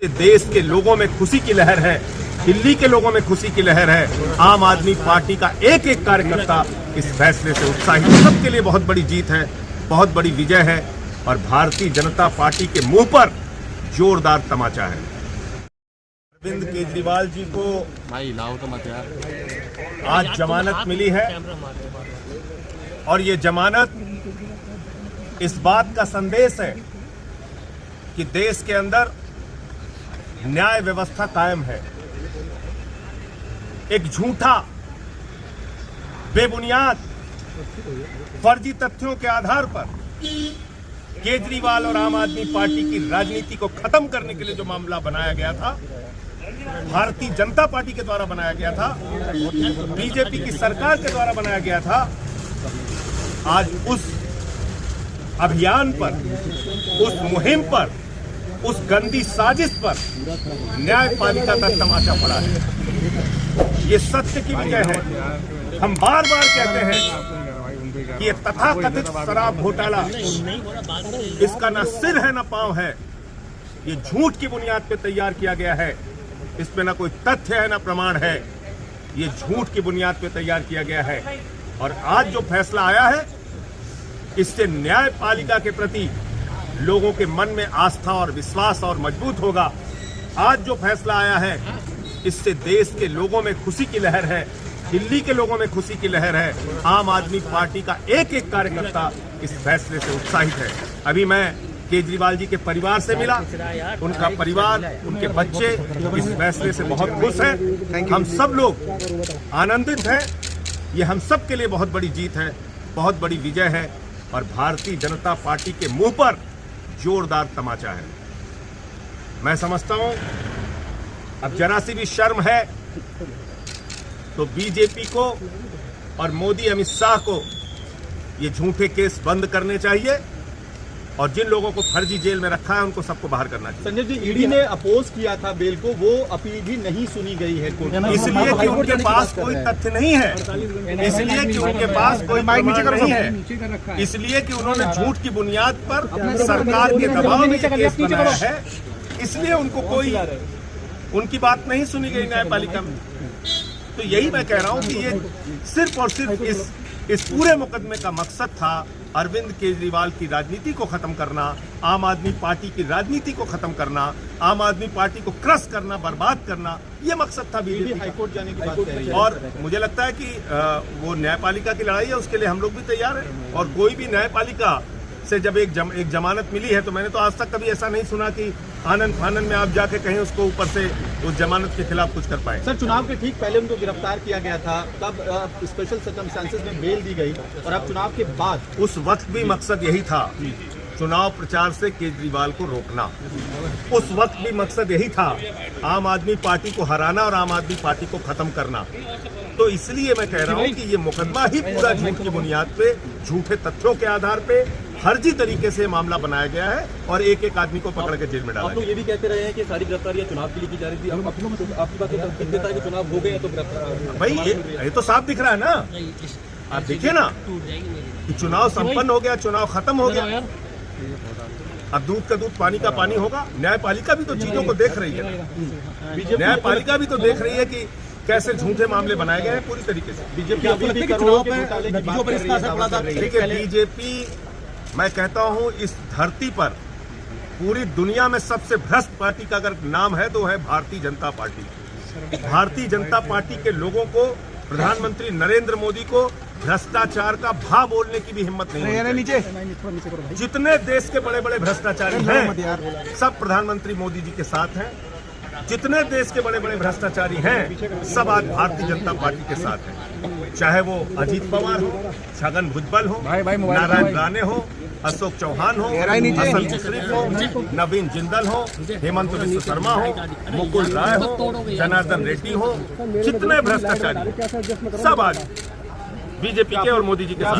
देश के लोगों में खुशी की लहर है, दिल्ली के लोगों में खुशी की लहर है। आम आदमी पार्टी का एक एक कार्यकर्ता इस फैसले से उत्साहित है। सबके लिए बहुत बड़ी जीत है, बहुत बड़ी विजय है और भारतीय जनता पार्टी के मुंह पर जोरदार तमाचा है। अरविंद केजरीवाल जी को आज जमानत मिली है और ये जमानत इस बात का संदेश है कि देश के अंदर न्याय व्यवस्था कायम है। एक झूठा, बेबुनियाद, फर्जी तथ्यों के आधार पर केजरीवाल और आम आदमी पार्टी की राजनीति को खत्म करने के लिए जो मामला बनाया गया था, भारतीय जनता पार्टी के द्वारा बनाया गया था, बीजेपी की सरकार के द्वारा बनाया गया था, आज उस अभियान पर, उस मुहिम पर, उस गंदी साजिश पर न्यायपालिका का तमाचा पड़ा है। ये सत्य की विजय है। हम बार बार कहते हैं कि ये तथाकथित शराब घोटाला, इसका ना सिर है ना पांव है। ये झूठ की बुनियाद पे तैयार किया गया है। इसमें ना कोई तथ्य है ना प्रमाण है। ये झूठ की बुनियाद पे तैयार किया गया है और आज जो फैसला आया है, इससे न्यायपालिका के प्रति लोगों के मन में आस्था और विश्वास और मजबूत होगा। आज जो फैसला आया है, इससे देश के लोगों में खुशी की लहर है, दिल्ली के लोगों में खुशी की लहर है। आम आदमी पार्टी का एक एक कार्यकर्ता इस फैसले से उत्साहित है। अभी मैं केजरीवाल जी के परिवार से मिला, उनका परिवार, उनके बच्चे इस फैसले से बहुत खुश हैं। हम सब लोग आनंदित हैं। ये हम सब के लिए बहुत बड़ी जीत है, बहुत बड़ी विजय है और भारतीय जनता पार्टी के मुंह पर जोरदार तमाचा है। मैं समझता हूं अब जरा सी भी शर्म है तो बीजेपी को और मोदी अमित शाह को ये झूठे केस बंद करने चाहिए और जिन लोगों को फर्जी जेल में रखा है उनको सबको बाहर करना चाहिए। संजय जी, ईडी ने अपोज किया था बेल को, वो अपील भी नहीं सुनी गई है कोर्ट में, इसलिए कि उनके पास कोई तथ्य नहीं है, इसलिए कि उनके पास कोई प्रमाण नहीं है, इसलिए कि उन्होंने झूठ की बुनियाद पर सरकार के दबाव में केस बनाया है, इसलिए उनको कोई उनकी बात नहीं सुनी गई न्यायपालिका में। तो यही मैं कह रहा हूं कि ये सिर्फ और सिर्फ इस पूरे मुकदमे का मकसद था अरविंद केजरीवाल की राजनीति को खत्म करना, आम आदमी पार्टी की राजनीति को खत्म करना, आम आदमी पार्टी को क्रश करना, बर्बाद करना, ये मकसद था बीजेपी हाईकोर्ट जाने की बात कर रही है। और मुझे लगता है कि वो न्यायपालिका की लड़ाई है, उसके लिए हम लोग भी तैयार हैं। और कोई भी न्यायपालिका से जब एक जमानत मिली है, तो मैंने तो आज तक कभी ऐसा नहीं सुना कि आनंद फानंद में आप जाके कहीं उसको ऊपर से उस जमानत के खिलाफ कुछ कर पाए। सर, चुनाव के ठीक पहले उनको गिरफ्तार किया गया था, तब स्पेशल सर्कमस्टेंसेस में बेल दी गई और अब चुनाव के बाद उस वक्त भी मकसद यही था, चुनाव प्रचार से केजरीवाल को रोकना। उस वक्त भी मकसद यही था, आम आदमी पार्टी को हराना और आम आदमी पार्टी को खत्म करना। तो इसलिए मैं कह रहा हूं कि ये मुकदमा ही पूरा झूठ की बुनियाद पे, झूठे तथ्यों के आधार पे, फर्जी तरीके से मामला बनाया गया है और एक एक आदमी को पकड़ के जेल में डाला। आप लोग ये भी कहते रहे हैं कि सारी गिरफ्तारियां चुनाव के लिए की जा रही थी। आपकी बात देता है कि चुनाव हो गए तो गिरफ्तार भाई, ये तो साफ दिख रहा है ना। आप देखिए ना कि चुनाव संपन्न हो गया, चुनाव खत्म हो गया। अब दूध का दूध, पानी का पानी होगा। न्यायपालिका भी तो चीजों को देख रही है। न्यायपालिका भी तो देख रही है कि कैसे झूठे मामले बनाए गए हैं पूरी तरीके से। देखिए, बीजेपी, मैं कहता हूं इस धरती पर पूरी दुनिया में सबसे भ्रष्ट पार्टी का अगर नाम है तो है भारतीय जनता पार्टी। भारतीय जनता पार्टी के लोगों को, प्रधानमंत्री नरेंद्र मोदी को भ्रष्टाचार का भा बोलने की भी हिम्मत नहीं है। जितने देश के बड़े बड़े भ्रष्टाचारी हैं, सब प्रधानमंत्री मोदी जी के साथ हैं। जितने देश के बड़े बड़े भ्रष्टाचारी हैं, सब आज भारतीय जनता पार्टी के साथ हैं। चाहे वो अजीत पवार हो, छगन भुजबल हो, नारायण राणे हो, अशोक चौहान हो, हसन मुश्रीफ हो, नवीन जिंदल हो, हेमंत बिस्व शर्मा हो, मुकुल राय हो, जनार्दन रेड्डी हो, जितने भ्रष्टाचारी सब आज बीजेपी के और मोदी जी के साथ।